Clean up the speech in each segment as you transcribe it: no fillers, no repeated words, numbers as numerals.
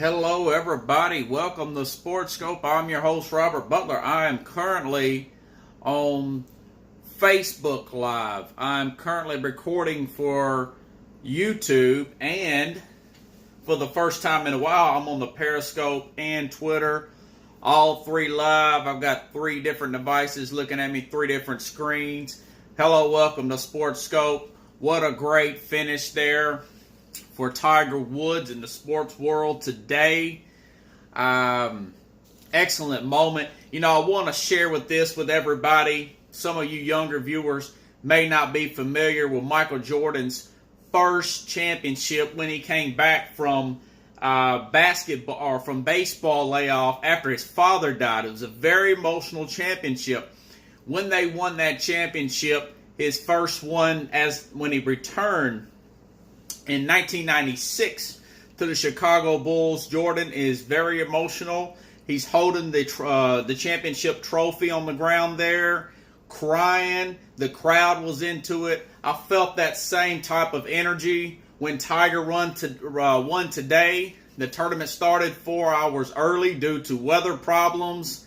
Hello, everybody. Welcome to Sportsskope. I'm your host, Robert Butler. I am currently on Facebook Live. I'm currently recording for YouTube, and for the first time in a while, I'm on the Periscope and Twitter, all three live. I've got three different devices looking at me, three different screens. Hello, welcome to Sportsskope. What a great finish there for Tiger Woods in the sports world today. Excellent moment. You know, I want to share this with everybody. Some of you younger viewers may not be familiar with Michael Jordan's first championship when he came back from basketball or from baseball layoff after his father died. It was a very emotional championship. When they won that championship, his first one when he returned in 1996 to the Chicago Bulls, Jordan is very emotional. He's holding the championship trophy on the ground there, crying. The crowd was into it. I felt that same type of energy when Tiger won today. The tournament started 4 hours early due to weather problems.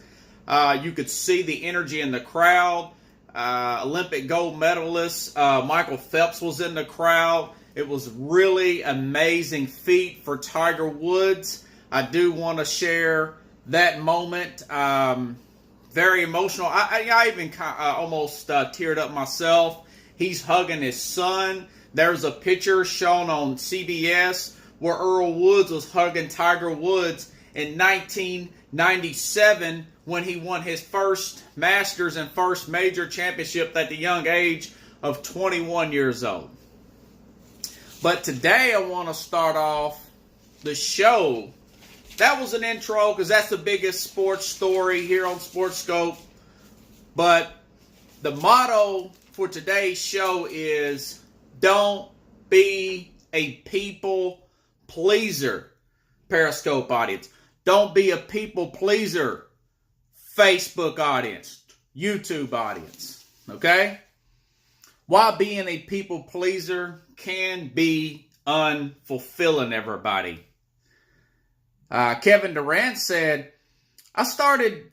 You could see the energy in the crowd. Olympic gold medalist Michael Phelps was in the crowd. It was really amazing feat for Tiger Woods. I do want to share that moment. Very emotional. I even almost teared up myself. He's hugging his son. There's a picture shown on CBS where Earl Woods was hugging Tiger Woods in 1997 when he won his first Masters and first major championship at the young age of 21 years old. But today I want to start off the show. That was an intro because that's the biggest sports story here on Sportsskope. But the motto for today's show is don't be a people pleaser, Periscope audience. Don't be a people pleaser, Facebook audience, YouTube audience. Okay? While being a people pleaser can be unfulfilling, everybody. Kevin Durant said, I started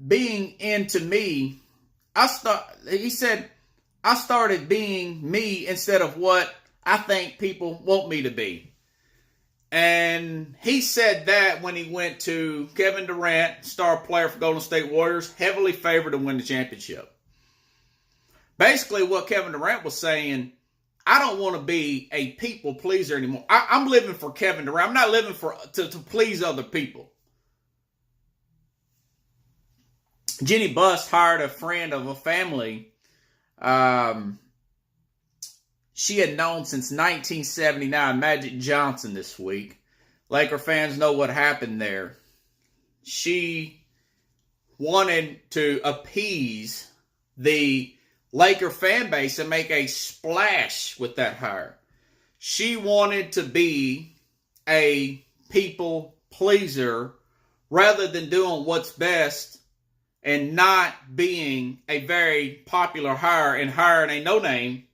being into me. He said, I started being me instead of what I think people want me to be. And he said that when he went to Kevin Durant, star player for Golden State Warriors, heavily favored to win the championship. Basically, what Kevin Durant was saying, I don't want to be a people pleaser anymore. I'm living for Kevin Durant. I'm not living to please other people. Jenny Bust hired a friend of a family she had known since 1979, Magic Johnson, this week. Laker fans know what happened there. She wanted to appease the Laker fan base and make a splash with that hire. She wanted to be a people pleaser rather than doing what's best and not being a very popular hire and hiring a no-name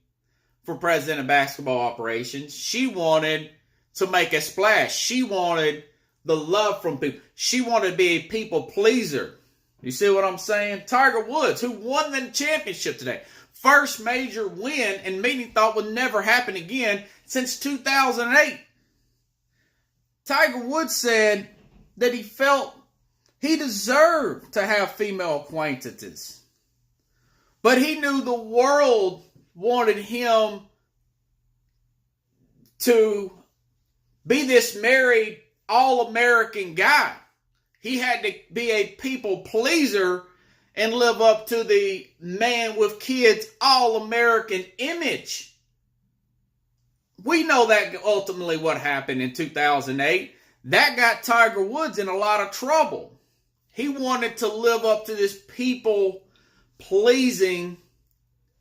for president of basketball operations. She wanted to make a splash. She wanted the love from people. She wanted to be a people pleaser. You see what I'm saying? Tiger Woods, who won the championship today. First major win, and many thought would never happen again since 2008. Tiger Woods said that he felt he deserved to have female acquaintances. But he knew the world wanted him to be this married, all-American guy. He had to be a people pleaser and live up to the man with kids, all-American image. We know that ultimately what happened in 2008. That got Tiger Woods in a lot of trouble. He wanted to live up to this people-pleasing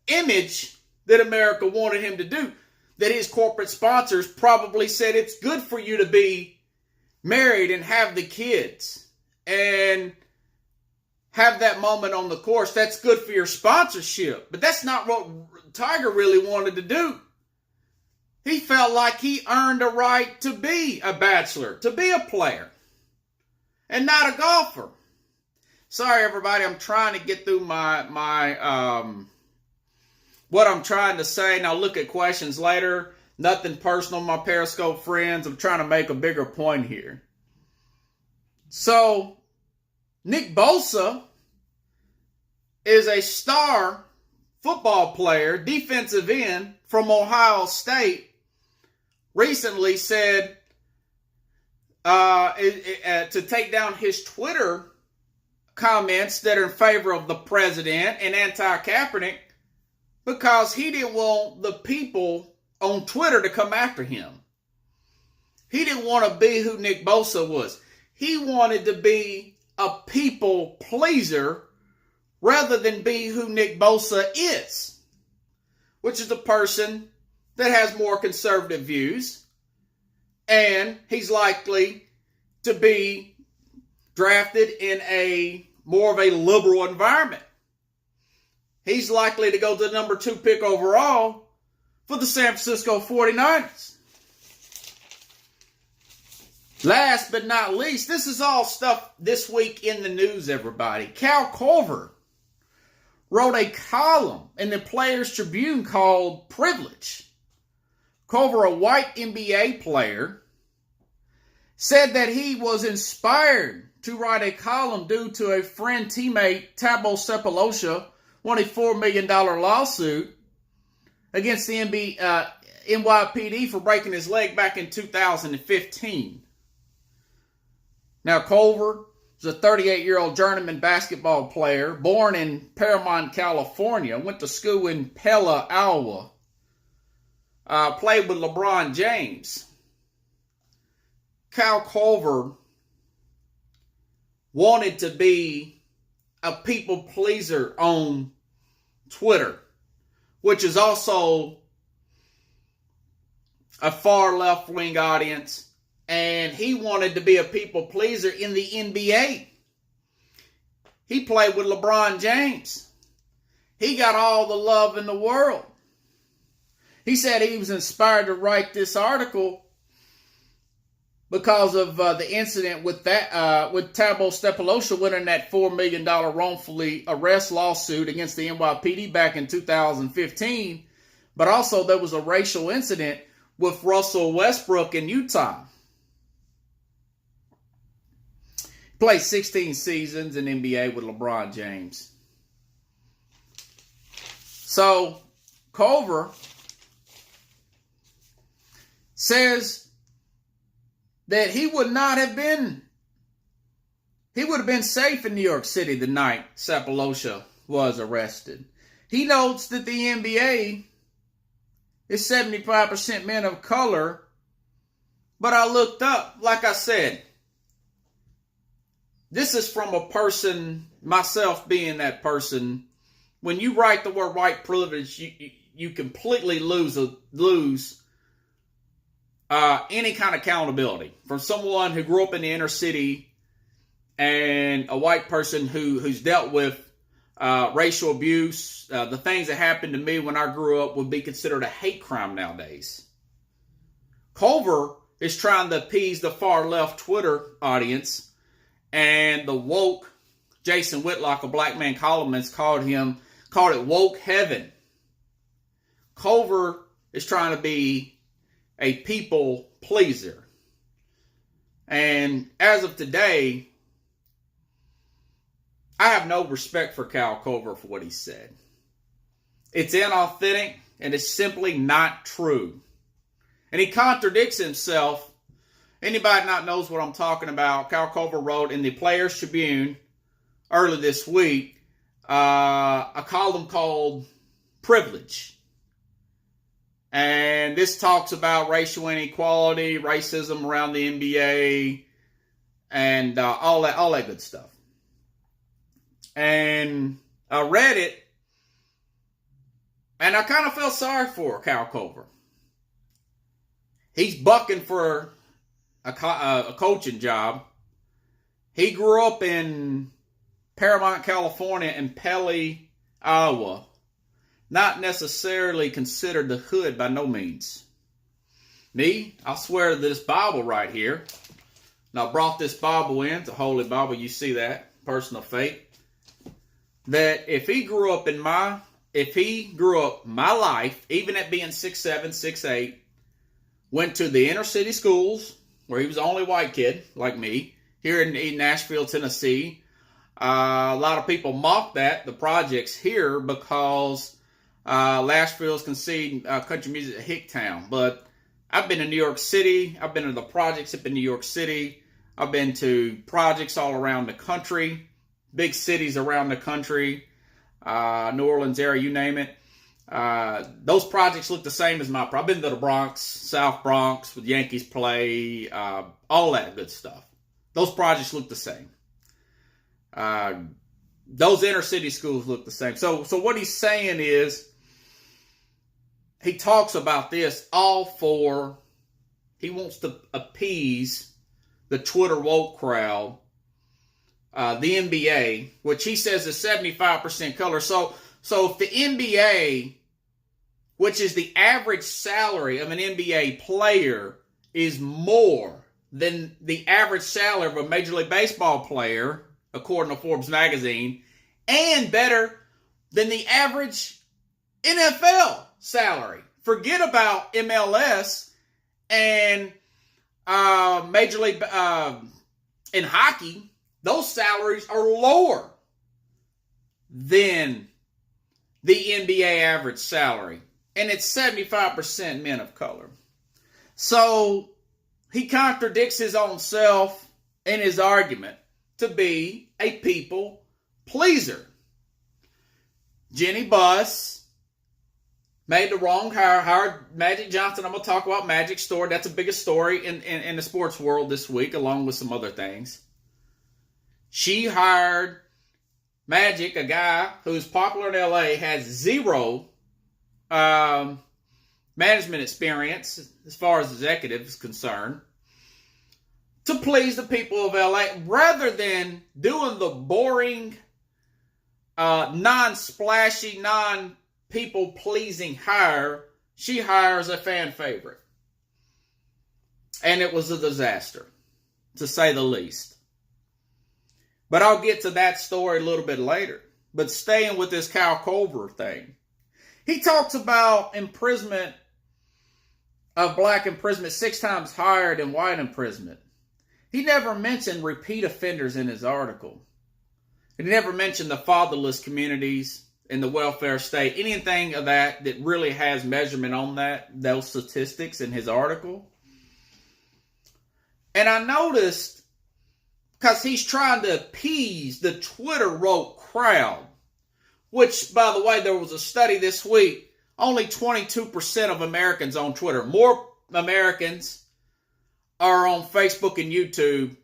image that America wanted him to do. That his corporate sponsors probably said it's good for you to be married and have the kids and have that moment on the course. That's good for your sponsorship. But that's not what Tiger really wanted to do. he felt like he earned a right to be a bachelor, to be a player, and not a golfer. Sorry, everybody, I'm trying to get through what I'm trying to say, and I'll look at questions later. Nothing personal, my Periscope friends. I'm trying to make a bigger point here. So, Nick Bosa is a star football player, defensive end from Ohio State, recently said to take down his Twitter comments that are in favor of the president and anti-Kaepernick because he didn't want the people on Twitter to come after him. He didn't want to be who Nick Bosa was. He wanted to be a people pleaser rather than be who Nick Bosa is, which is a person that has more conservative views, and he's likely to be drafted in a more of a liberal environment. He's likely to go to the number 2 pick overall for the San Francisco 49ers. Last but not least, this is all stuff this week in the news, everybody. Cal Korver wrote a column in the Players Tribune called Privilege. Korver, a white NBA player, said that he was inspired to write a column due to a friend teammate, Thabo Sefolosha, won a $4 million lawsuit against the NYPD for breaking his leg back in 2015. Now, Korver is a 38-year-old journeyman basketball player born in Paramount, California, went to school in Pella, Iowa, played with LeBron James. Cal Korver wanted to be a people pleaser on Twitter, which is also a far left-wing audience, and he wanted to be a people pleaser in the NBA. He played with LeBron James. He got all the love in the world. He said he was inspired to write this article because of the incident with Thabo Sefolosha winning that $4 million wrongfully arrest lawsuit against the NYPD back in 2015. But also there was a racial incident with Russell Westbrook in Utah. He played 16 seasons in NBA with LeBron James. So, Korver says that he would have been safe in New York City the night Sefolosha was arrested. He notes that the NBA is 75% men of color, but I looked up, like I said, this is from a person, myself being that person. When you write the word white privilege, you completely lose any kind of accountability from someone who grew up in the inner city and a white person who's dealt with racial abuse. The things that happened to me when I grew up would be considered a hate crime nowadays. Korver is trying to appease the far left Twitter audience, and the woke Jason Whitlock, a black man columnist, called it woke heaven. Korver is trying to be a people pleaser. And as of today, I have no respect for Cal Korver for what he said. It's inauthentic and it's simply not true. And he contradicts himself. Anybody not knows what I'm talking about, Cal Korver wrote in the Players Tribune early this week a column called Privilege. And this talks about racial inequality, racism around the NBA, and all that good stuff. And I read it, and I kind of felt sorry for Cal Korver. He's bucking for a coaching job. He grew up in Paramount, California, and Pelly, Iowa. Not necessarily considered the hood by no means. Me, I swear to this Bible right here. And I brought this Bible in, the Holy Bible. You see that, personal faith. That if he grew up my life, even at being 6'7", 6'8", went to the inner city schools where he was the only white kid like me here in Nashville, Tennessee. A lot of people mock the projects here because Nashville's considered country music a hick town. But I've been to New York City. I've been to the projects up in New York City. I've been to projects all around the country, big cities around the country, New Orleans area, you name it. Those projects look the same as my. I've been to the Bronx, South Bronx, with Yankees play, all that good stuff. Those projects look the same. Those inner city schools look the same. So what he's saying is, he talks about this all for, he wants to appease the Twitter woke crowd, the NBA, which he says is 75% color. So if the NBA, which is the average salary of an NBA player, is more than the average salary of a Major League Baseball player, according to Forbes magazine, and better than the average NFL salary. Forget about MLS and Major League in hockey. Those salaries are lower than the NBA average salary. And it's 75% men of color. So he contradicts his own self in his argument to be a people pleaser. Jenny Buss made the wrong hire, hired Magic Johnson. I'm going to talk about Magic's story. That's the biggest story in the sports world this week, along with some other things. She hired Magic, a guy who's popular in LA, has zero management experience as far as executive is concerned, to please the people of LA, rather than doing the boring, non-splashy, non-people-pleasing hire. She hires a fan favorite. And it was a disaster, to say the least. But I'll get to that story a little bit later. But staying with this Kyle Korver thing, he talks about imprisonment of black imprisonment 6 times higher than white imprisonment. He never mentioned repeat offenders in his article. He never mentioned the fatherless communities in the welfare state, anything of that really has measurement on those statistics in his article. And I noticed, because he's trying to appease the Twitter woke crowd, which, by the way, there was a study this week, only 22% of Americans on Twitter. More Americans are on Facebook and YouTube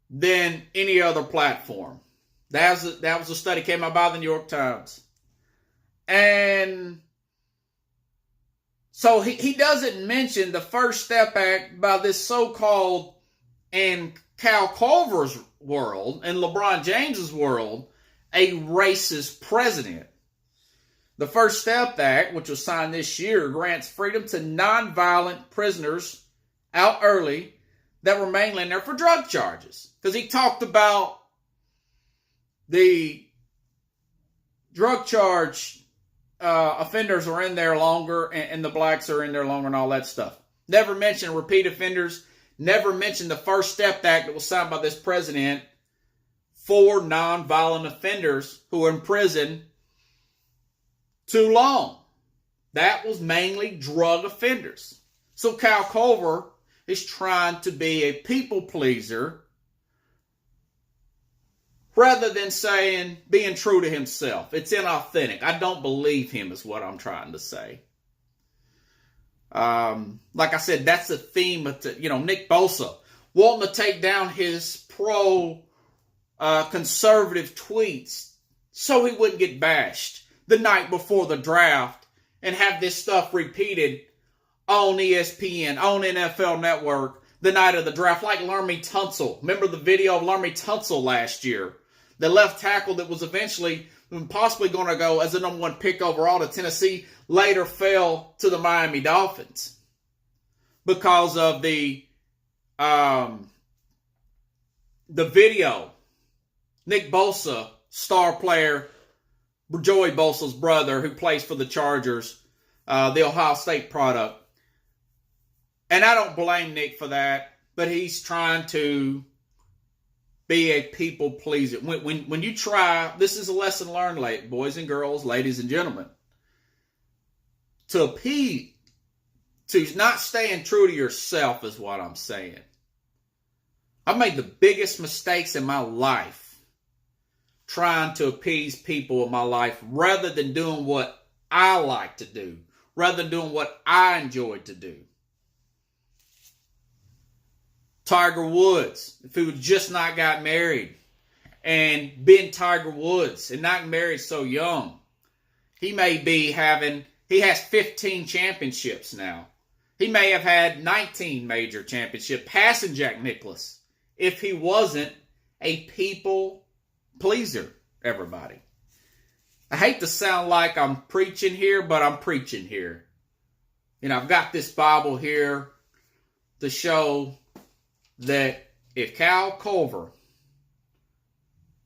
than any other platform. That was a study came out by the New York Times. And so he doesn't mention the First Step Act by this so-called, in Kyle Korver's world, and LeBron James's world, a racist president. The First Step Act, which was signed this year, grants freedom to nonviolent prisoners out early that were mainly in there for drug charges. Because he talked about the drug charge offenders are in there longer, and the blacks are in there longer and all that stuff. Never mentioned repeat offenders. Never mentioned the First Step Act that was signed by this president for nonviolent offenders who were in prison too long. That was mainly drug offenders. So Kyle Korver is trying to be a people pleaser rather than being true to himself. It's inauthentic. I don't believe him is what I'm trying to say. Like I said, that's the theme of Nick Bosa wanting to take down his conservative tweets so he wouldn't get bashed the night before the draft and have this stuff repeated on ESPN, on NFL Network, the night of the draft, like Laremy Tunsil. Remember the video of Laremy Tunsil last year? The left tackle that was eventually possibly going to go as the number 1 pick overall to Tennessee, later fell to the Miami Dolphins. because of the video. Nick Bosa, star player, Joey Bosa's brother, who plays for the Chargers, the Ohio State product. And I don't blame Nick for that, but he's trying to be a people pleaser. When you try, this is a lesson learned, boys and girls, ladies and gentlemen, to appease, to not staying true to yourself is what I'm saying. I've made the biggest mistakes in my life trying to appease people in my life rather than doing what I like to do, rather than doing what I enjoy to do. Tiger Woods, if he would just not got married and been Tiger Woods and not married so young, he may be he has 15 championships now. He may have had 19 major championships, passing Jack Nicklaus, if he wasn't a people pleaser, everybody. I hate to sound like I'm preaching here, but I'm preaching here. I've got this Bible here to show that if Cal Korver,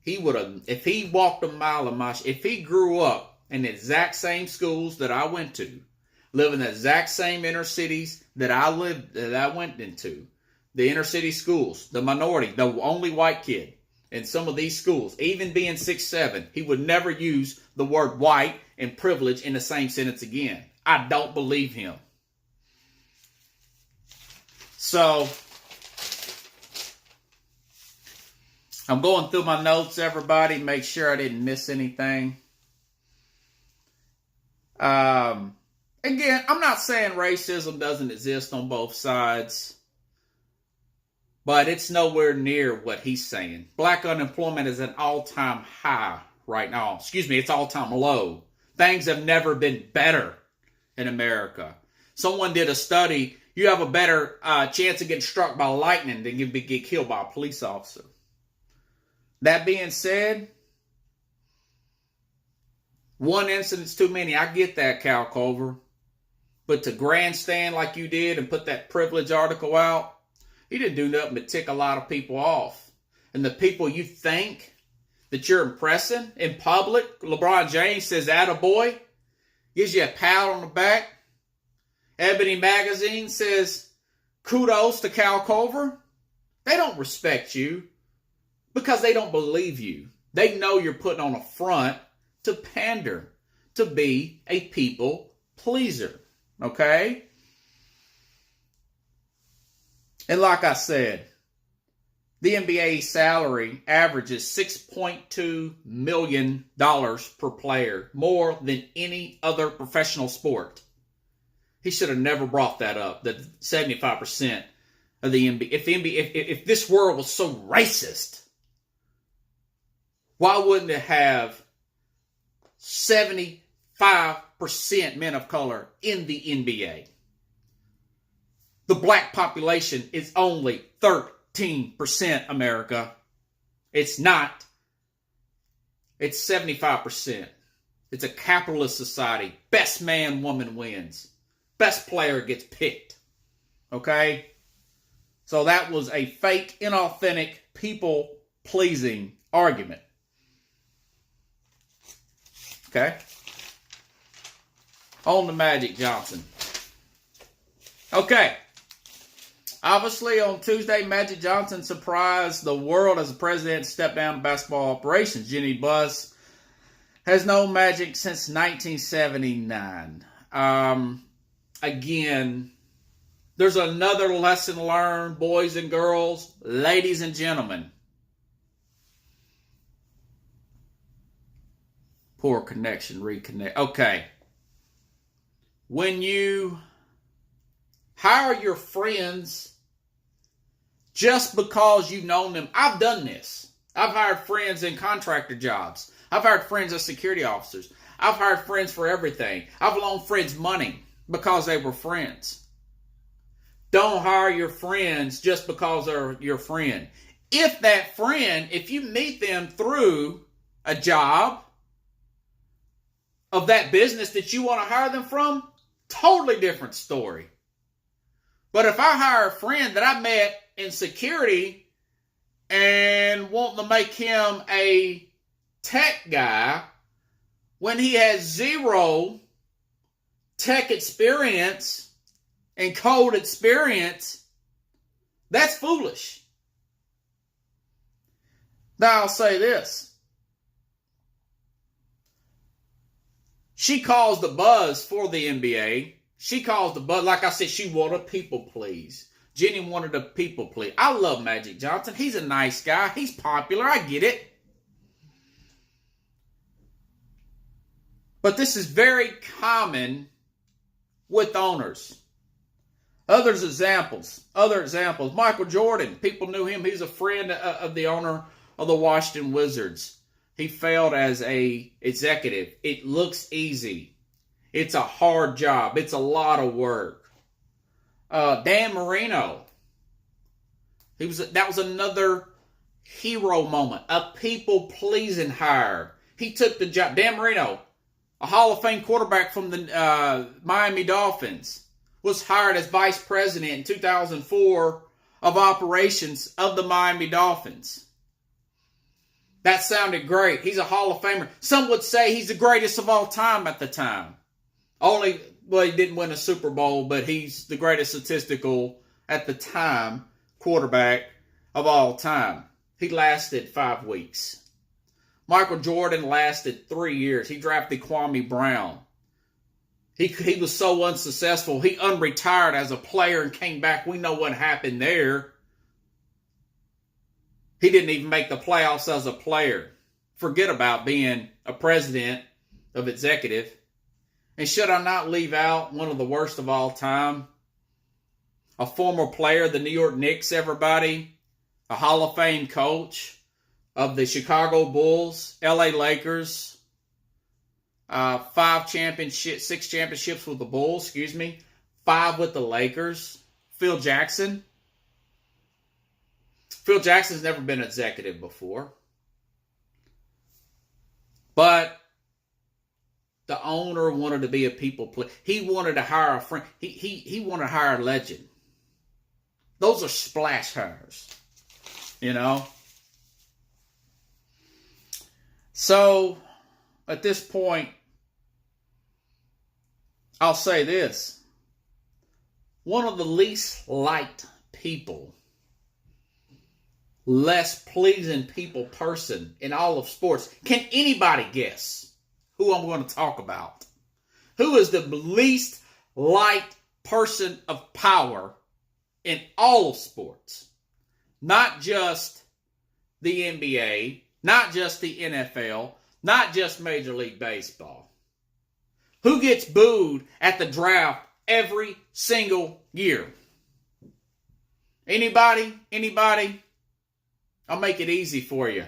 if he walked a mile of if he grew up in the exact same schools that I went to, live in the exact same inner cities that I went into, the inner city schools, the minority, the only white kid in some of these schools, even being 6'7", he would never use the word white and privilege in the same sentence again. I don't believe him. So, I'm going through my notes, everybody, make sure I didn't miss anything. Again, I'm not saying racism doesn't exist on both sides, but it's nowhere near what he's saying. Black unemployment is an all-time high right now. It's all-time low. Things have never been better in America. Someone did a study. You have a better chance of getting struck by lightning than get killed by a police officer. That being said, one incident's too many. I get that, Cal Korver. But to grandstand like you did and put that privilege article out, you didn't do nothing but tick a lot of people off. And the people you think that you're impressing in public, LeBron James says, attaboy, gives you a pat on the back. Ebony Magazine says, kudos to Cal Korver. They don't respect you because they don't believe you. They know you're putting on a front to pander, to be a people pleaser. Okay? And like I said, the NBA salary averages $6.2 million per player, more than any other professional sport. He should have never brought that up, that 75% of the NBA. If this world was so racist, why wouldn't it have 75% men of color in the NBA? The black population is only 13%, America. It's not. It's 75%. It's a capitalist society. Best man, woman wins. Best player gets picked. Okay? So that was a fake, inauthentic, people-pleasing argument. Okay? On to Magic Johnson. Okay. Obviously, on Tuesday, Magic Johnson surprised the world as the president stepped down in basketball operations. Jenny Buss has known Magic since 1979. Again, there's another lesson learned, boys and girls, ladies and gentlemen. Poor connection, reconnect. Okay. When you hire your friends just because you've known them, I've done this. I've hired friends in contractor jobs. I've hired friends as security officers. I've hired friends for everything. I've loaned friends money because they were friends. Don't hire your friends just because they're your friend. If that friend, if you meet them through a job of that business that you want to hire them from, totally different story. But if I hire a friend that I met in security and want to make him a tech guy when he has zero tech experience and code experience, that's foolish. Now I'll say this. She caused the buzz for the NBA. She caused the buzz. Like I said, she wanted to people please. Jenny wanted to people please. I love Magic Johnson. He's a nice guy. He's popular. I get it. But this is very common with owners. Other examples. Michael Jordan. People knew him. He's a friend of the owner of the Washington Wizards. He failed as an executive. It looks easy. It's a hard job. It's a lot of work. Dan Marino. That was another hero moment. A people-pleasing hire. He took the job. Dan Marino, a Hall of Fame quarterback from the Miami Dolphins, was hired as vice president in 2004 of operations of the Miami Dolphins. That sounded great. He's a Hall of Famer. Some would say he's the greatest of all time at the time. He didn't win a Super Bowl, but he's the greatest statistical, at the time, quarterback of all time. He lasted 5 weeks. Michael Jordan lasted 3 years. He drafted Kwame Brown. He was so unsuccessful. He unretired as a player and came back. We know what happened there. He didn't even make the playoffs as a player. Forget about being a president of executive. And should I not leave out one of the worst of all time? A former player of the New York Knicks, everybody. A Hall of Fame coach of the Chicago Bulls, LA Lakers. 6 championships with the Bulls, 5 with the Lakers. Phil Jackson. Phil Jackson's never been an executive before. But the owner wanted to be a people player. He wanted to hire a friend. He wanted to hire a legend. Those are splash hires. So, at this point, I'll say this. One of the least liked people, less pleasing person in all of sports. Can anybody guess who I'm going to talk about? Who is the least liked person of power in all of sports? Not just the NBA, not just the NFL, not just Major League Baseball. Who gets booed at the draft every single year? Anybody? I'll make it easy for you.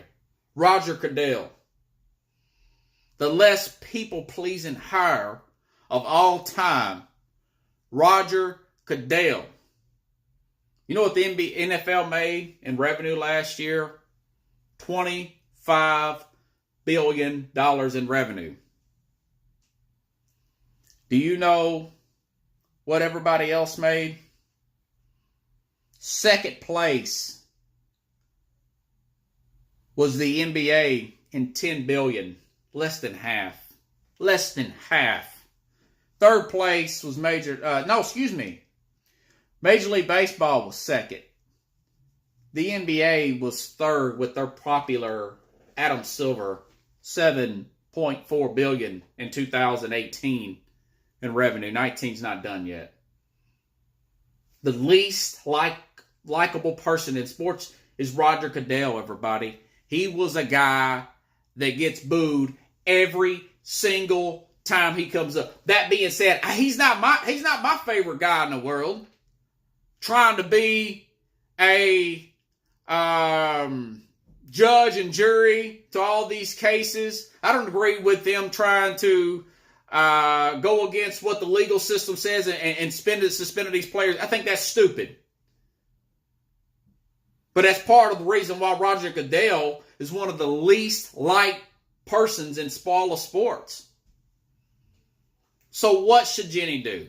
Roger Goodell. The less people-pleasing hire of all time. Roger Goodell. You know what the NFL made in revenue last year? $25 billion in revenue. Do you know what everybody else made? Second place was the NBA in $10 billion. Less than half. Third place was Major League Baseball was second. The NBA was third with their popular Adam Silver, $7.4 billion in 2018 in revenue. 19's not done yet. The least likable person in sports is Roger Goodell, everybody. He was a guy that gets booed every single time he comes up. That being said, he's not my favorite guy in the world. Trying to be a judge and jury to all these cases. I don't agree with them trying to go against what the legal system says and suspend these players. I think that's stupid. But that's part of the reason why Roger Goodell is one of the least liked persons in all of sports. So what should Jenny do?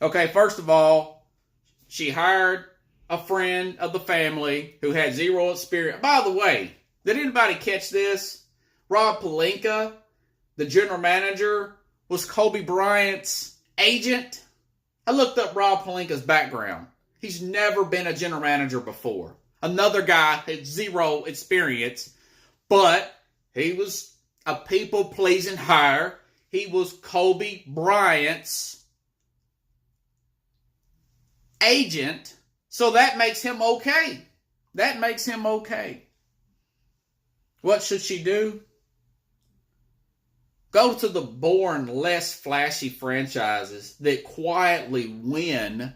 Okay, first of all, she hired a friend of the family who had zero experience. By the way, did anybody catch this? Rob Pelinka, the general manager, was Kobe Bryant's agent. I looked up Rob Pelinka's background. He's never been a general manager before. Another guy had zero experience, but he was a people-pleasing hire. He was Kobe Bryant's agent, so that makes him okay. That makes him okay. What should she do? Go to the boring, less flashy franchises that quietly win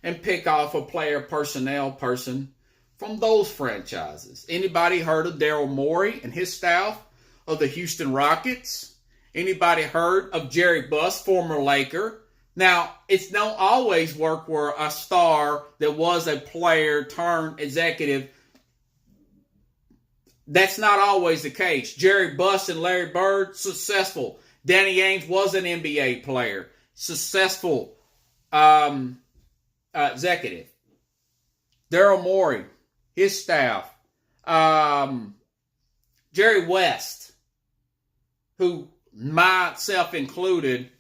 and pick off a player personnel person from those franchises. Anybody heard of Daryl Morey and his staff of the Houston Rockets? Anybody heard of Jerry Buss, former Laker? Now, it's don't always work where a star that was a player turned executive. That's not always the case. Jerry Buss and Larry Bird, successful. Danny Ainge was an NBA player. Successful executive. Daryl Morey, his staff. Jerry West, who myself included,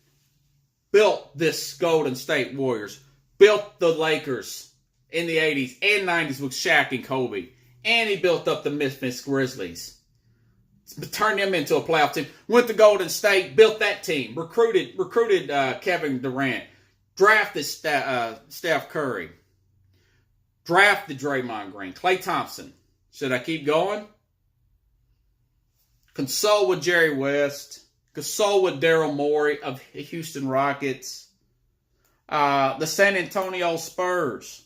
built this Golden State Warriors. Built the Lakers in the 80s and 90s with Shaq and Kobe. And he built up the Memphis Grizzlies. Turned them into a playoff team. Went to Golden State, built that team. Recruited Kevin Durant. Drafted Steph Curry. Drafted Draymond Green. Klay Thompson. Should I keep going? Consult with Jerry West. Consult with Daryl Morey of Houston Rockets. The San Antonio Spurs.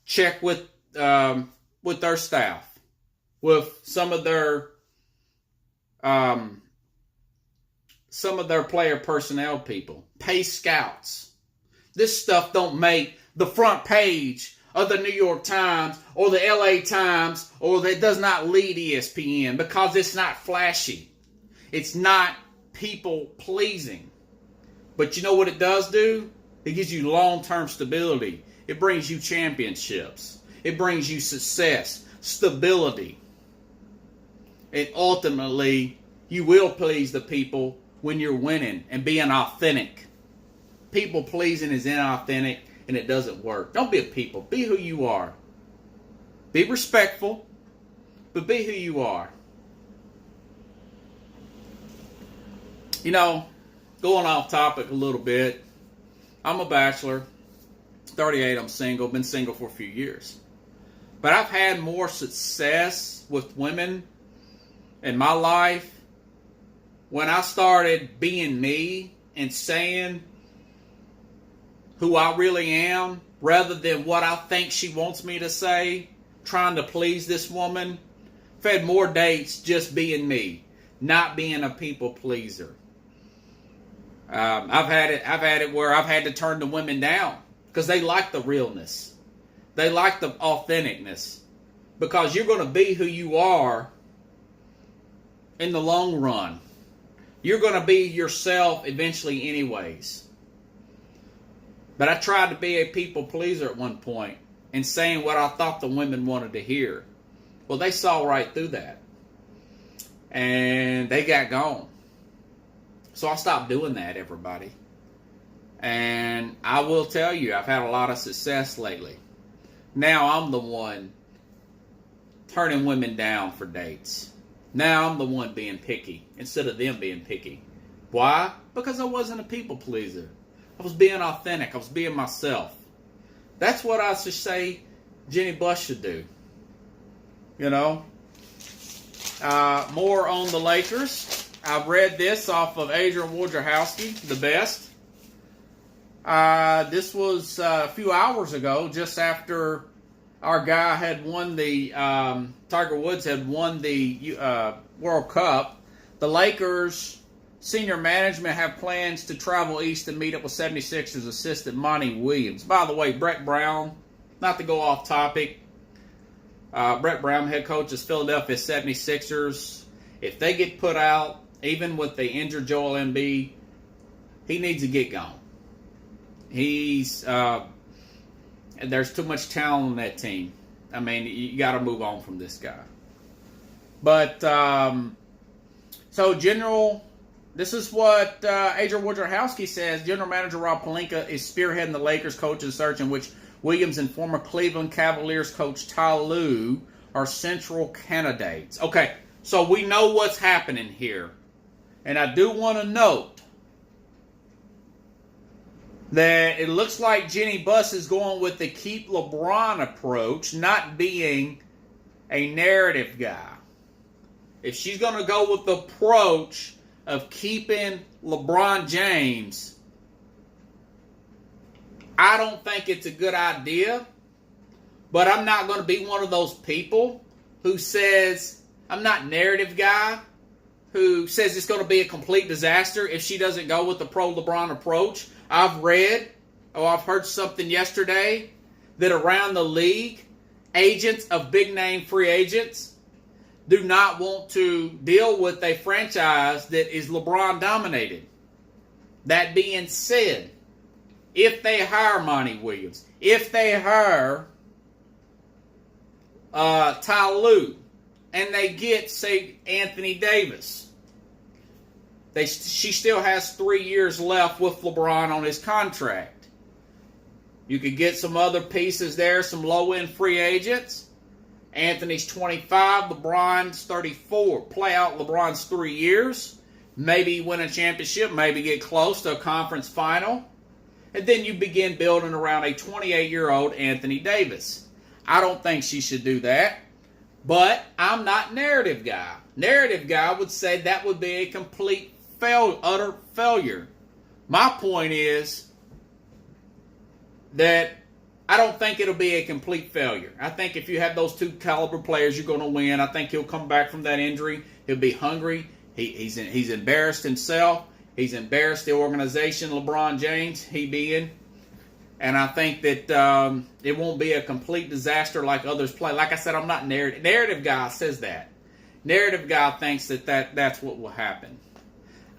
Check with their staff, with some of their player personnel people. Pay scouts. This stuff don't make the front page of the New York Times or the LA Times, or that does not lead ESPN because it's not flashy. It's not people pleasing. But you know what it does do? It gives you long-term stability. It brings you championships. It brings you success, stability. And ultimately, you will please the people when you're winning and being authentic. People pleasing is inauthentic and it doesn't work. Don't be a people. Be who you are. Be respectful, but be who you are. You know, going off topic a little bit, I'm a bachelor. 38, I'm single. Been single for a few years. But I've had more success with women in my life when I started being me and saying who I really am rather than what I think she wants me to say, trying to please this woman. I've had more dates just being me, not being a people pleaser. I've had it where I've had to turn the women down because they like the realness. They like the authenticness. Because you're going to be who you are in the long run. You're going to be yourself eventually anyways. But I tried to be a people pleaser at one point and saying what I thought the women wanted to hear. Well, they saw right through that. And they got gone. So I stopped doing that, everybody. And I will tell you, I've had a lot of success lately. Now I'm the one turning women down for dates. Now I'm the one being picky instead of them being picky. Why? Because I wasn't a people pleaser. I was being authentic. I was being myself. That's what I should say Jenny Buss should do. You know? More on the Lakers. I've read this off of Adrian Wojciechowski, the best. This was a few hours ago, just after our guy had won the, Tiger Woods had won the World Cup. The Lakers senior management have plans to travel east to meet up with 76ers assistant Monty Williams. By the way, Brett Brown, not to go off topic, Brett Brown, head coach of Philadelphia 76ers. If they get put out, even with the injured Joel Embiid, he needs to get gone. There's too much talent on that team. I mean, you got to move on from this guy. But, this is what Adrian Wojciechowski says. General Manager Rob Pelinka is spearheading the Lakers coaching search in which Williams and former Cleveland Cavaliers coach Ty Lue are central candidates. Okay, so we know what's happening here. And I do want to note that it looks like Jenny Buss is going with the keep LeBron approach, not being a narrative guy. If she's going to go with the approach of keeping LeBron James, I don't think it's a good idea. But I'm not going to be one of those people who says, I'm not narrative guy, who says it's going to be a complete disaster if she doesn't go with the pro-LeBron approach. I've heard something yesterday that around the league, agents of big-name free agents do not want to deal with a franchise that is LeBron-dominated. That being said, if they hire Monty Williams, if they hire Ty Lue, and they get, say, Anthony Davis, she still has 3 years left with LeBron on his contract. You could get some other pieces there, some low-end free agents. Anthony's 25, LeBron's 34. Play out LeBron's 3 years. Maybe win a championship, maybe get close to a conference final. And then you begin building around a 28-year-old Anthony Davis. I don't think she should do that. But I'm not narrative guy. Narrative guy would say that would be a complete utter failure. My point is that I don't think it'll be a complete failure. I think if you have those two caliber players, you're going to win. I think he'll come back from that injury. He'll be hungry. He's embarrassed himself. He's embarrassed the organization, LeBron James, he being. And I think that it won't be a complete disaster like others play. Like I said, I'm not narrative. Narrative guy says that. Narrative guy thinks that's what will happen.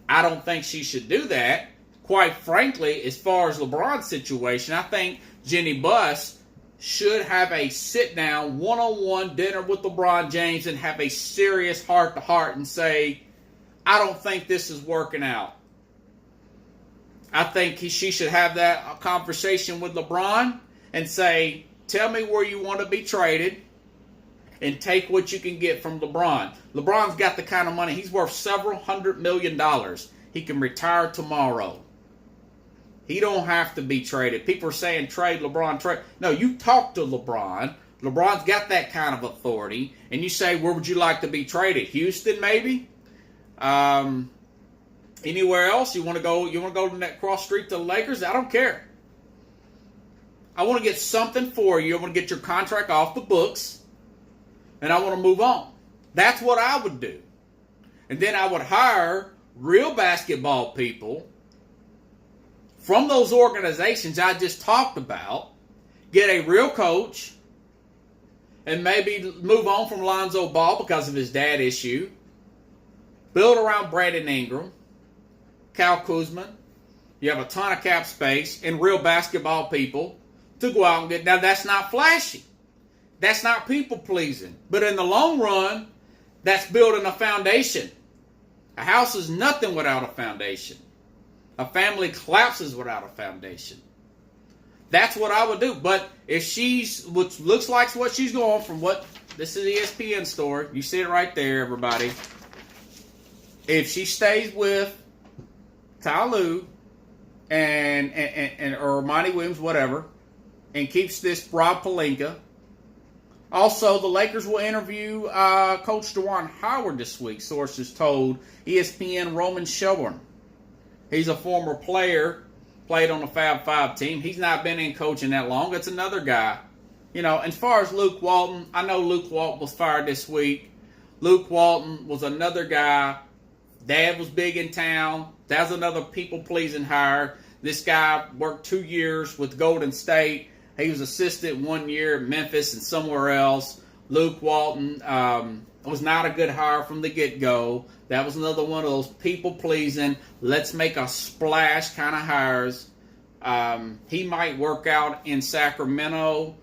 I don't think she should do that. Quite frankly, as far as LeBron's situation, I think Jenny Buss should have a sit-down, one-on-one dinner with LeBron James and have a serious heart-to-heart and say, I don't think this is working out. I think she should have that conversation with LeBron and say, tell me where you want to be traded and take what you can get from LeBron. LeBron's got the kind of money. He's worth several $100 million. He can retire tomorrow. He don't have to be traded. People are saying trade LeBron, trade. No, you talk to LeBron. LeBron's got that kind of authority. And you say, where would you like to be traded? Houston, maybe? Anywhere else? You want to go to that cross street to the Lakers? I don't care. I want to get something for you. I want to get your contract off the books. And I want to move on. That's what I would do. And then I would hire real basketball people from those organizations I just talked about, get a real coach, and maybe move on from Lonzo Ball because of his dad issue. Build around Brandon Ingram, Kyle Kuzma. You have a ton of cap space and real basketball people to go out and get. Now, that's not flashy. That's not people-pleasing. But in the long run, that's building a foundation. A house is nothing without a foundation. A family collapses without a foundation. That's what I would do. But if she's, which looks like what she's going from what, this is the ESPN story. You see it right there, everybody. If she stays with Ty Lue or Monty Williams, whatever, and keeps this Rob Pelinka. Also, the Lakers will interview Coach DeJuan Howard this week, sources told ESPN Roman Shelburne. He's a former player, played on the Fab Five team. He's not been in coaching that long. It's another guy. You know, as far as Luke Walton, I know Luke Walton was fired this week. Luke Walton was another guy. Dad was big in town. That's another people-pleasing hire. This guy worked 2 years with Golden State. He was assistant 1 year at Memphis and somewhere else. Luke Walton was not a good hire from the get-go. That was another one of those people-pleasing, let's make a splash kind of hires. He might work out in Sacramento,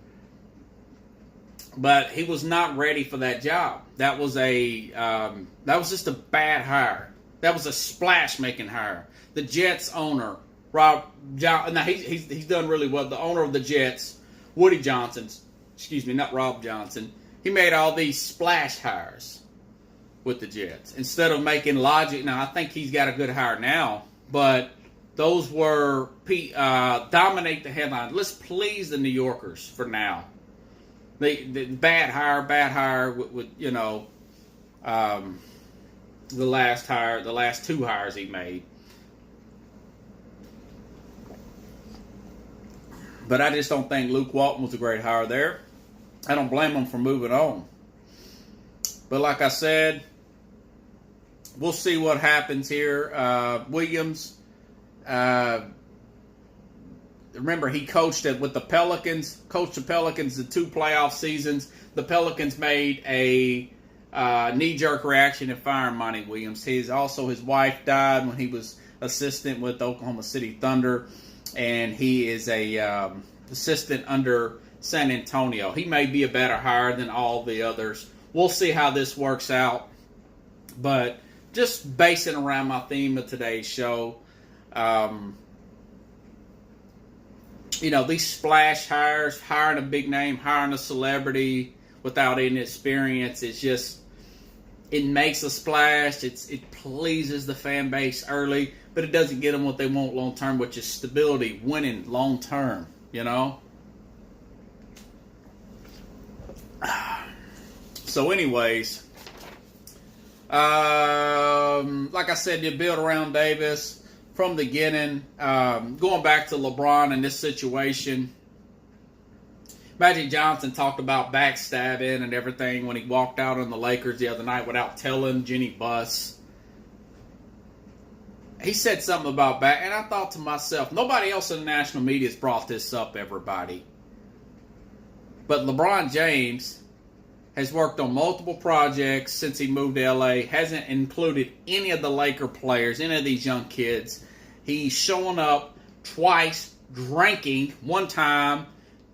but he was not ready for that job. That was just a bad hire. That was a splash-making hire. The Jets owner, Rob Johnson, now he's done really well. The owner of the Jets, Woody Johnson, not Rob Johnson. He made all these splash hires with the Jets instead of making logic. Now I think he's got a good hire now, but those were dominate the headline. Let's please the New Yorkers for now. The bad hire with the last two hires he made. But I just don't think Luke Walton was a great hire there. I don't blame him for moving on. But like I said, we'll see what happens here. Williams, remember he coached with the Pelicans, the 2 playoff seasons. The Pelicans made a knee-jerk reaction in firing Monty Williams. His wife died when he was assistant with Oklahoma City Thunder, and he is a assistant under San Antonio. He may be a better hire than all the others. We'll see how this works out. But just basing around my theme of today's show, these splash hires, hiring a big name, hiring a celebrity without any experience, it makes a splash. It pleases the fan base early, but it doesn't get them what they want long term, which is stability, winning long term. So anyways, like I said, you build around Davis from the beginning. Going back to LeBron in this situation, Magic Johnson talked about backstabbing and everything when he walked out on the Lakers the other night without telling Jenny Buss. He said something about back, and I thought to myself, nobody else in the national media has brought this up, everybody. But LeBron James has worked on multiple projects since he moved to LA, hasn't included any of the Laker players, any of these young kids. He's showing up twice, drinking one time,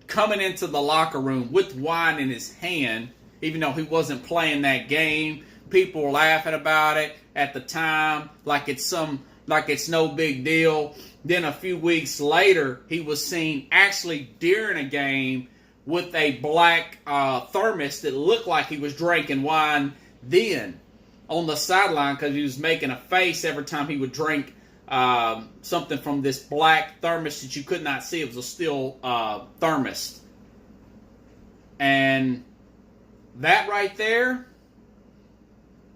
coming into the locker room with wine in his hand, even though he wasn't playing that game. People were laughing about it at the time, like it's no big deal. Then a few weeks later, he was seen actually during a game with a black thermos that looked like he was drinking wine then on the sideline because he was making a face every time he would drink something from this black thermos that you could not see. It was a steel thermos. And that right there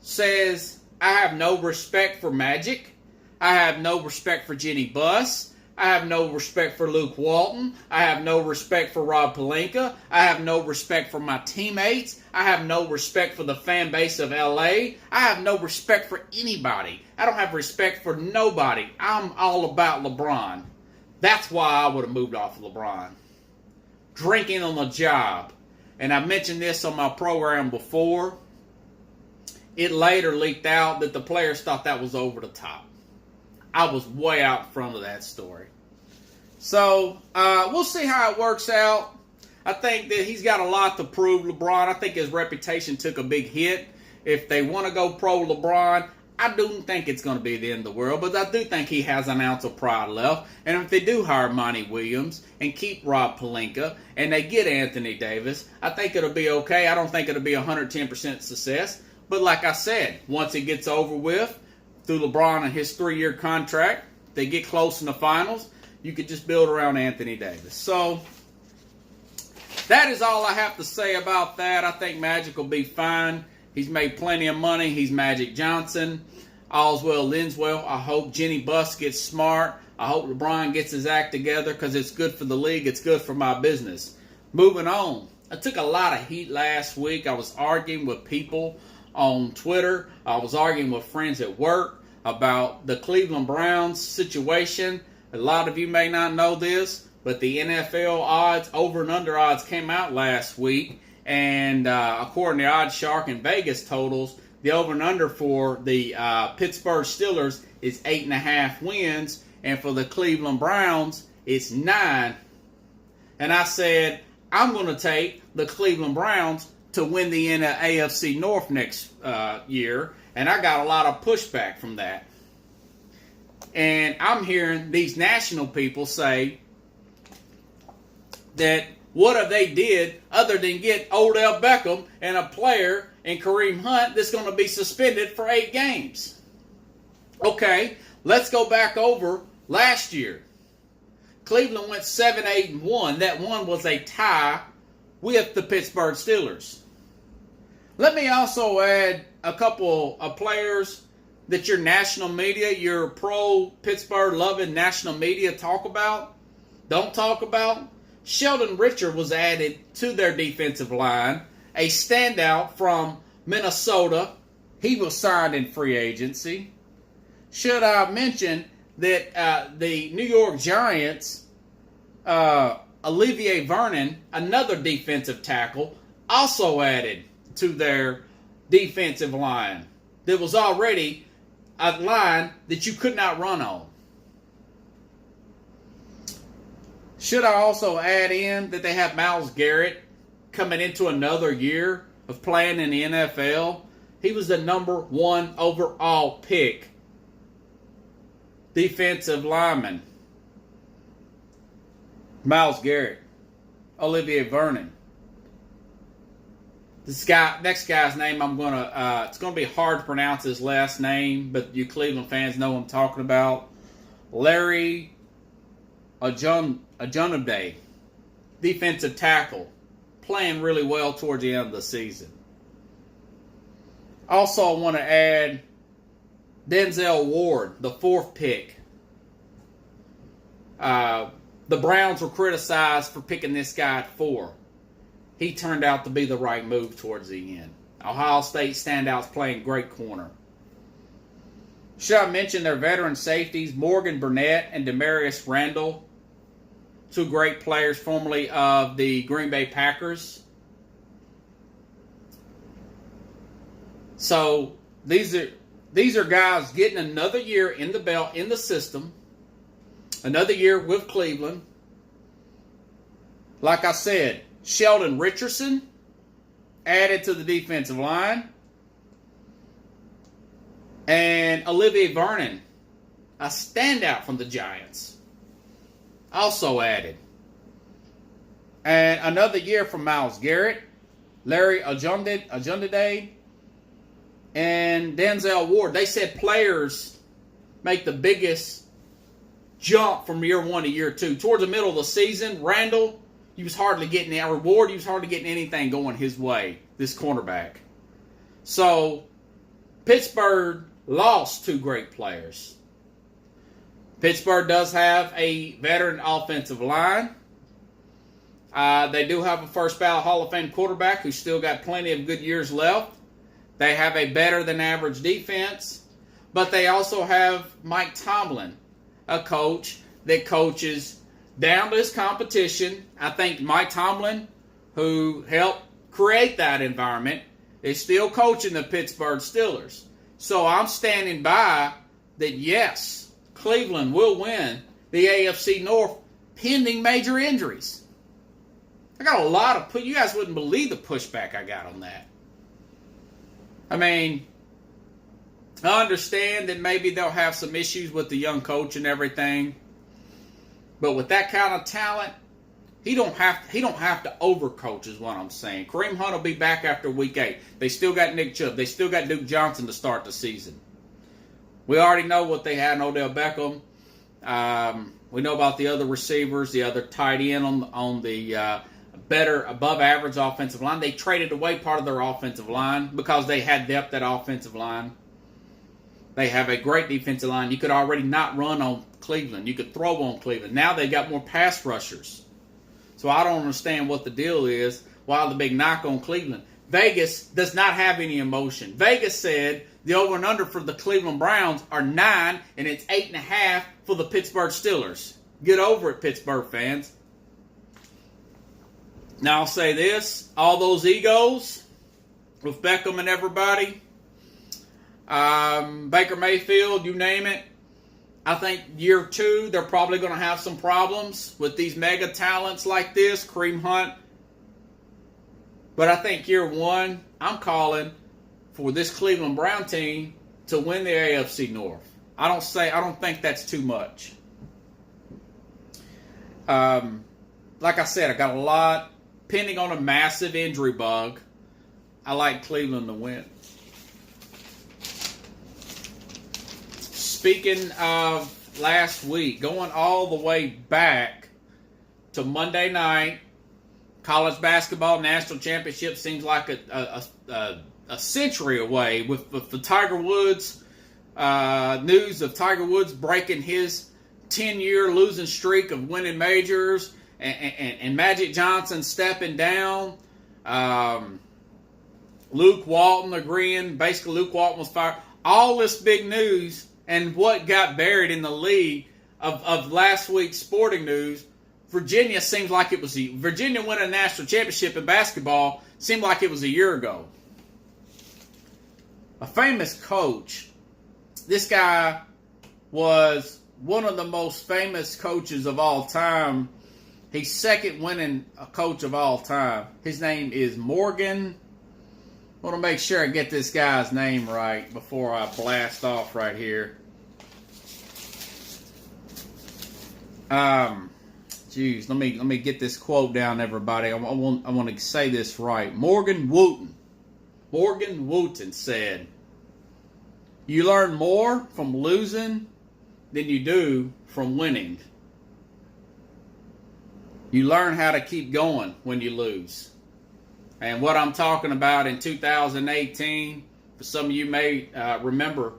says, I have no respect for Magic. I have no respect for Jenny Buss. I have no respect for Luke Walton. I have no respect for Rob Pelinka. I have no respect for my teammates. I have no respect for the fan base of LA. I have no respect for anybody. I don't have respect for nobody. I'm all about LeBron. That's why I would have moved off of LeBron. Drinking on the job. And I mentioned this on my program before. It later leaked out that the players thought that was over the top. I was way out in front of that story. So, we'll see how it works out. I think that he's got a lot to prove, LeBron. I think his reputation took a big hit. If they want to go pro LeBron, I do think it's going to be the end of the world, but I do think he has an ounce of pride left. And if they do hire Monty Williams and keep Rob Pelinka and they get Anthony Davis, I think it'll be okay. I don't think it'll be 110% success. But like I said, once it gets over with, through LeBron and his 3-year contract, they get close in the finals, you could just build around Anthony Davis. So, that is all I have to say about that. I think Magic will be fine. He's made plenty of money. He's Magic Johnson. All's well, ends well. I hope Jenny Buss gets smart. I hope LeBron gets his act together because it's good for the league. It's good for my business. Moving on. I took a lot of heat last week. I was arguing with people on Twitter. I was arguing with friends at work about the Cleveland Browns situation. A lot of you may not know this, but the NFL odds, over and under odds, came out last week, And according to OddsShark and Vegas totals, the over and under for the Pittsburgh Steelers is 8.5 wins, and for the Cleveland Browns, it's 9. And I said, I'm going to take the Cleveland Browns to win the AFC North next year, and I got a lot of pushback from that. And I'm hearing these national people say that what have they did other than get Odell Beckham and a player in Kareem Hunt that's going to be suspended for 8 games. Okay, let's go back over last year. Cleveland went 7-8-1. That one was a tie with the Pittsburgh Steelers. Let me also add a couple of players that your national media, your pro-Pittsburgh loving national media don't talk about. Sheldon Richard was added to their defensive line, a standout from Minnesota. He was signed in free agency. Should I mention that the New York Giants, Olivier Vernon, another defensive tackle, also added to their defensive line. There was already a line that you could not run on. Should I also add in that they have Myles Garrett coming into another year of playing in the NFL? He was the number 1 overall pick. Defensive lineman. Myles Garrett. Olivier Vernon. Next guy's name it's gonna be hard to pronounce his last name, but you Cleveland fans know what I'm talking about. Larry Ajonade, defensive tackle, playing really well towards the end of the season. Also, I want to add Denzel Ward, the 4th pick. The Browns were criticized for picking this guy at 4. He turned out to be the right move towards the end. Ohio State standouts playing great corner. Should I mention their veteran safeties, Morgan Burnett and Demarius Randall, 2 great players formerly of the Green Bay Packers. So these are guys getting another year in the belt, in the system, another year with Cleveland. Like I said, Sheldon Richardson added to the defensive line. And Olivier Vernon, a standout from the Giants, also added. And another year from Myles Garrett, Larry Ajonade, and Denzel Ward. They said players make the biggest jump from year 1 to year 2. Towards the middle of the season, Randall, he was hardly getting a reward. He was hardly getting anything going his way, this cornerback. So, Pittsburgh lost 2 great players. Pittsburgh does have a veteran offensive line. They do have a first ballot Hall of Fame quarterback who's still got plenty of good years left. They have a better than average defense. But they also have Mike Tomlin, a coach that coaches down to his competition. I think Mike Tomlin, who helped create that environment, is still coaching the Pittsburgh Steelers. So I'm standing by that, yes, Cleveland will win the AFC North pending major injuries. I got a lot of you guys wouldn't believe the pushback I got on that. I mean, I understand that maybe they'll have some issues with the young coach and everything. But with that kind of talent, he don't have to overcoach is what I'm saying. Kareem Hunt will be back after week 8. They still got Nick Chubb. They still got Duke Johnson to start the season. We already know what they had in Odell Beckham. We know about the other receivers, the other tight end on the better above average offensive line. They traded away part of their offensive line because they had depth at offensive line. They have a great defensive line. You could already not run on Cleveland. You could throw on Cleveland. Now they got more pass rushers. So I don't understand what the deal is. Why the big knock on Cleveland? Vegas does not have any emotion. Vegas said the over and under for the Cleveland Browns are 9, and it's 8.5 for the Pittsburgh Steelers. Get over it, Pittsburgh fans. Now I'll say this, all those egos with Beckham and everybody, Baker Mayfield, you name it, I think year 2, they're probably going to have some problems with these mega talents like this, Kareem Hunt. But I think year 1, I'm calling for this Cleveland Brown team to win the AFC North. I don't think that's too much. Like I said, I got a lot, pending on a massive injury bug. I like Cleveland to win. Speaking of last week, going all the way back to Monday night, college basketball national championship seems like a century away with the Tiger Woods, news of Tiger Woods breaking his 10-year losing streak of winning majors, and Magic Johnson stepping down. Luke Walton agreeing. Basically, Luke Walton was fired. All this big news, and what got buried in the league of last week's sporting news, Virginia seems like it was Virginia winning a national championship in basketball seemed like it was a year ago. A famous coach. This guy was one of the most famous coaches of all time. He's second winning coach of all time. His name is Morgan. I want to make sure I get this guy's name right before I blast off right here. Geez, let me get this quote down, everybody. I want to say this right. Morgan Wooten said, "You learn more from losing than you do from winning. You learn how to keep going when you lose." And what I'm talking about in 2018, for some of you may remember,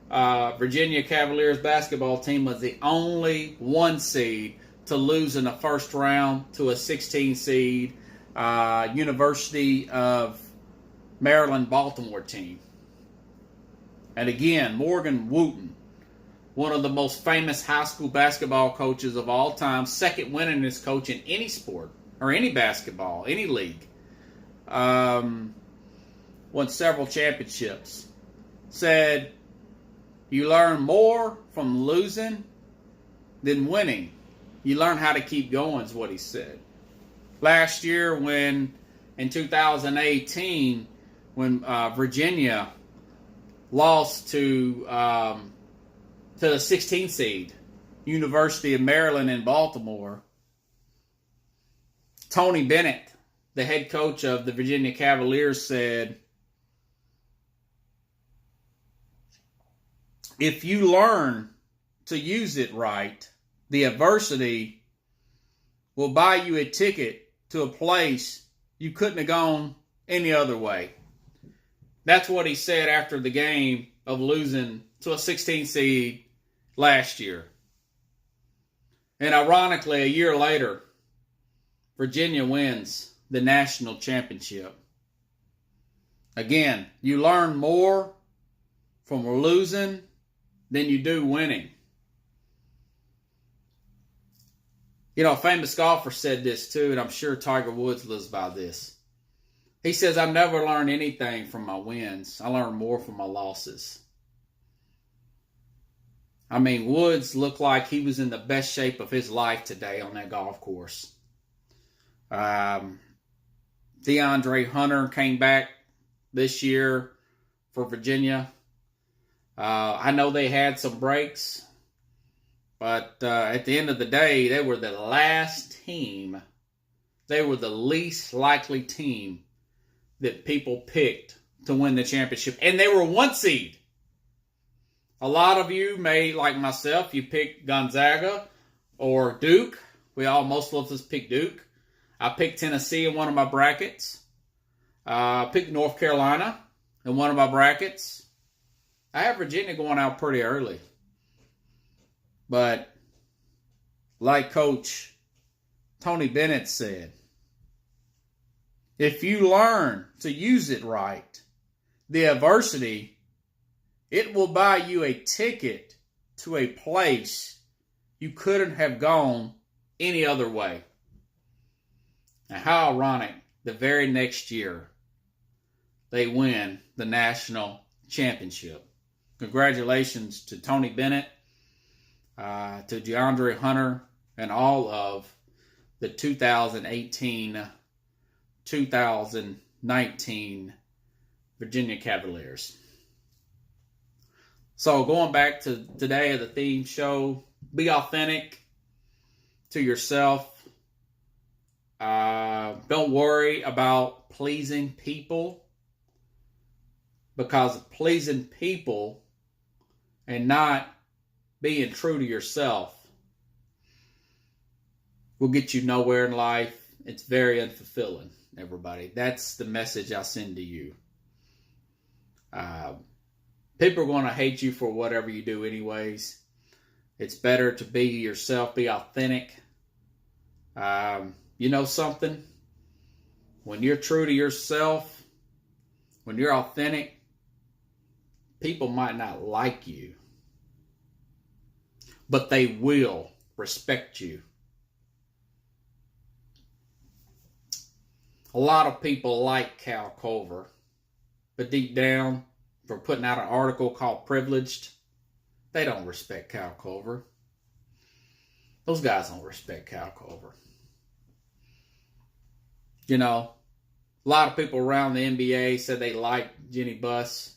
Virginia Cavaliers basketball team was the only 1 seed to lose in the first round to a 16 seed University of Maryland Baltimore team. And again, Morgan Wooten, one of the most famous high school basketball coaches of all time, second winningest coach in any sport or any basketball, any league. Won several championships. Said, you learn more from losing than winning. You learn how to keep going is what he said. Last year in 2018, when Virginia lost to the 16th seed, University of Maryland in Baltimore, Tony Bennett, the head coach of the Virginia Cavaliers, said, if you learn to use it right, the adversity will buy you a ticket to a place you couldn't have gone any other way. That's what he said after the game of losing to a 16 seed last year. And ironically, a year later, Virginia wins the national championship. Again, you learn more from losing than you do winning. You know, a famous golfer said this too, and I'm sure Tiger Woods lives by this. He says, I never learn anything from my wins. I learn more from my losses. I mean, Woods looked like he was in the best shape of his life today on that golf course. DeAndre Hunter came back this year for Virginia. I know they had some breaks, but at the end of the day, they were the last team. They were the least likely team that people picked to win the championship. And they were 1 seed. A lot of you may, like myself, you picked Gonzaga or Duke. Most of us picked Duke. I picked Tennessee in one of my brackets. I picked North Carolina in one of my brackets. I have Virginia going out pretty early. But like Coach Tony Bennett said, if you learn to use it right, the adversity, it will buy you a ticket to a place you couldn't have gone any other way. And how ironic, the very next year, they win the national championship. Congratulations to Tony Bennett, to DeAndre Hunter, and all of the 2018-2019 Virginia Cavaliers. So going back to today, the theme show, be authentic to yourself. Don't worry about pleasing people, because pleasing people and not being true to yourself will get you nowhere in life. It's very unfulfilling, everybody. That's the message I send to you. People are going to hate you for whatever you do anyways. It's better to be yourself, be authentic. You know something? When you're true to yourself, when you're authentic, people might not like you, but they will respect you. A lot of people like Cal Korver, but deep down, for putting out an article called Privileged, they don't respect Cal Korver. Those guys don't respect Cal Korver. You know, a lot of people around the NBA said they liked Jenny Buss,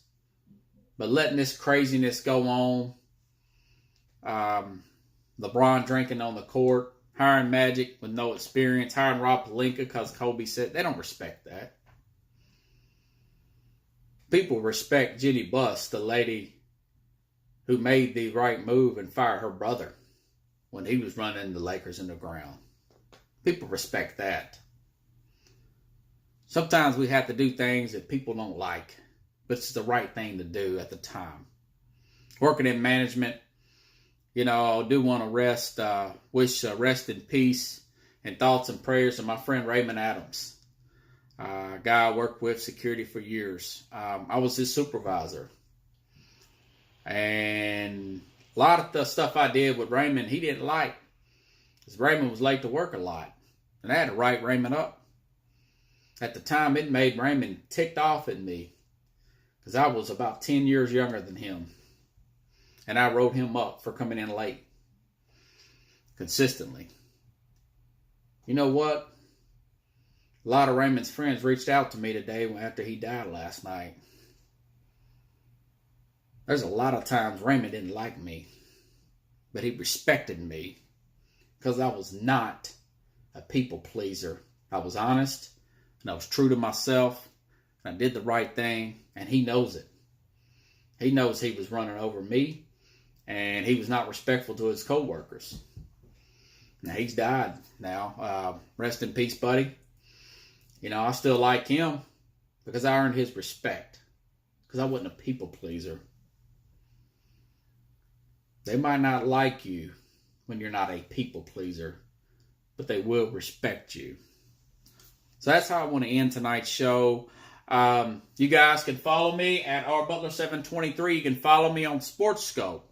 but letting this craziness go on, LeBron drinking on the court, hiring Magic with no experience, hiring Rob Pelinka because Kobe said, they don't respect that. People respect Jenny Buss, the lady who made the right move and fired her brother when he was running the Lakers in the ground. People respect that. Sometimes we have to do things that people don't like, but it's the right thing to do at the time. Working in management, you know, I do want to wish rest in peace and thoughts and prayers to my friend Raymond Adams. A guy I worked with security for years. I was his supervisor. And a lot of the stuff I did with Raymond, he didn't like. Because Raymond was late to work a lot. And I had to write Raymond up. At the time, it made Raymond ticked off at me. Because I was about 10 years younger than him. And I wrote him up for coming in late. Consistently. You know what? A lot of Raymond's friends reached out to me today after he died last night. There's a lot of times Raymond didn't like me, but he respected me because I was not a people pleaser. I was honest, and I was true to myself, and I did the right thing, and he knows it. He knows he was running over me, and he was not respectful to his co-workers. Now, he's died now. Rest in peace, buddy. You know, I still like him because I earned his respect. Because I wasn't a people pleaser. They might not like you when you're not a people pleaser, but they will respect you. So that's how I want to end tonight's show. You guys can follow me at rbutler723. You can follow me on Sportsskope.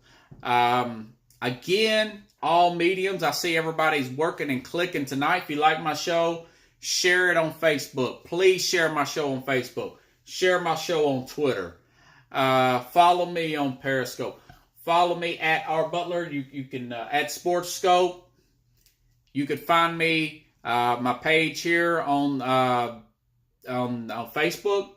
Again, all mediums. I see everybody's working and clicking tonight. If you like my show, share it on Facebook. Please share my show on Facebook. Share my show on Twitter. Follow me on Periscope. Follow me at rbutler. You can at Sportsskope. You can find me my page here on Facebook.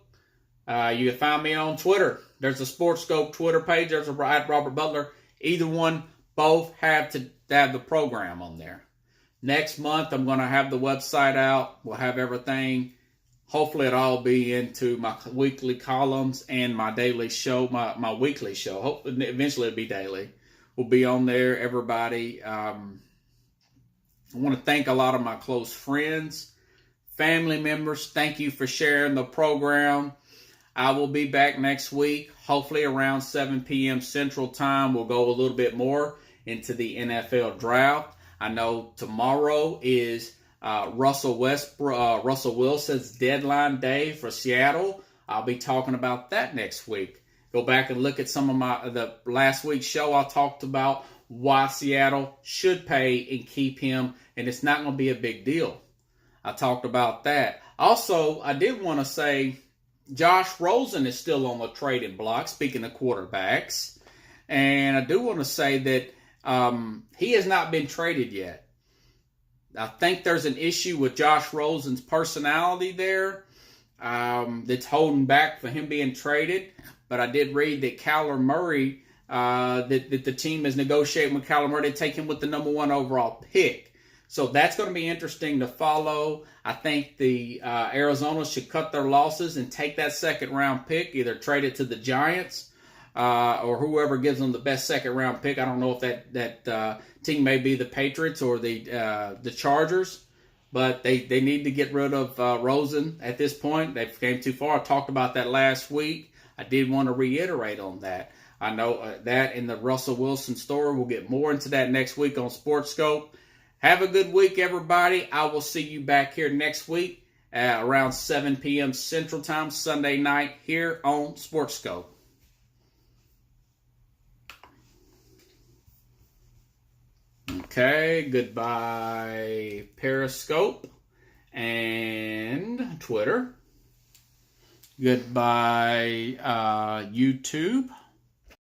You can find me on Twitter. There's a Sportsskope Twitter page. There's a at Robert Butler. Either one, both have to have the program on there. Next month, I'm going to have the website out. We'll have everything. Hopefully, it'll all be into my weekly columns and my daily show, my weekly show. Hopefully, eventually, it'll be daily. We'll be on there, everybody. I want to thank a lot of my close friends, family members. Thank you for sharing the program. I will be back next week, hopefully around 7 p.m. Central Time. We'll go a little bit more into the NFL draft. I know tomorrow is Russell Wilson's deadline day for Seattle. I'll be talking about that next week. Go back and look at some of the last week's show. I talked about why Seattle should pay and keep him, and it's not going to be a big deal. I talked about that. Also, I did want to say Josh Rosen is still on the trading block, speaking of quarterbacks. And I do want to say that he has not been traded yet. I think there's an issue with Josh Rosen's personality there that's holding back for him being traded. But I did read that Kyler Murray, that the team is negotiating with Kyler Murray to take him with the number 1 overall pick. So that's going to be interesting to follow. I think the Arizona should cut their losses and take that second-round pick, either trade it to the Giants or whoever gives them the best second-round pick. I don't know if that team may be the Patriots or the Chargers, but they need to get rid of Rosen at this point. They've came too far. I talked about that last week. I did want to reiterate on that. I know that in the Russell Wilson story. We'll get more into that next week on Sportsskope. Have a good week, everybody. I will see you back here next week at around 7 p.m. Central Time, Sunday night, here on Sportsskope. Okay, goodbye, Periscope and Twitter. Goodbye, YouTube.